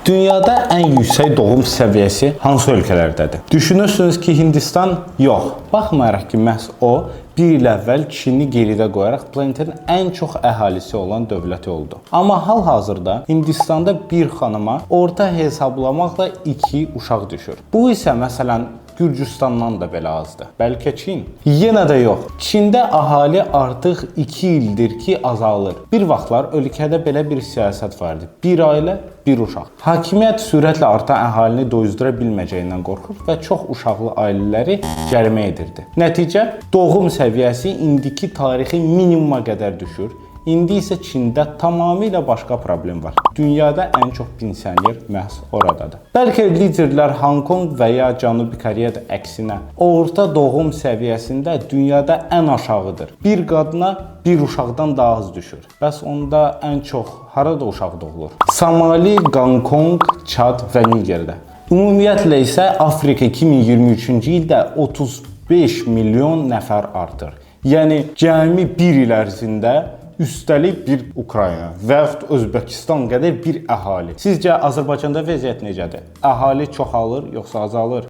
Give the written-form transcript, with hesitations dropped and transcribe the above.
Dünyada ən yüksək doğum səviyyəsi hansı ölkələrdədir? Düşünürsünüz ki, Hindistan? Yox. Baxmayaraq ki, məhz o, bir il əvvəl Çini geridə qoyaraq planetin ən çox əhalisi olan dövləti oldu. Amma hal-hazırda Hindistanda bir xanıma orta hesablamaqla 2 uşaq düşür. Bu isə məsələn Gürcüstandan da belə azdır. Bəlkə Çin? Yenə də yox. Çində əhali artıq 2 ildir ki, azalır. Bir vaxtlar ölkədə belə bir siyasət vardı. Bir ailə, bir uşaq. Hakimiyyət sürətlə artan əhalini doyuzdura bilməyəcəyindən qorxur və çox uşaqlı ailələri cərimə edirdi. Nəticə, doğum səviyyəsi indiki tarixi minimuma qədər düşür. İndi isə Çində tamamilə başqa problem var. Dünyada ən çox pensioner məhz oradadır. Bəlkə liderlər Hong-Kong və ya Cənubi Koreyada əksinə orta doğum səviyyəsində dünyada ən aşağıdır. Bir qadına bir uşaqdan daha az düşür. Bəs onda ən çox harada uşaq doğulur? Somali, Qonqong, Çad və Nigerdə. Ümumiyyətlə isə Afrika 2023-cü ildə 35 milyon nəfər artır. Yəni cəmi bir il ərzində üstəlik bir Ukrayna və yaxud Özbəkistan qədər bir əhali. Sizcə Azərbaycanda vəziyyət necədir? Əhali çoxalır yoxsa azalır?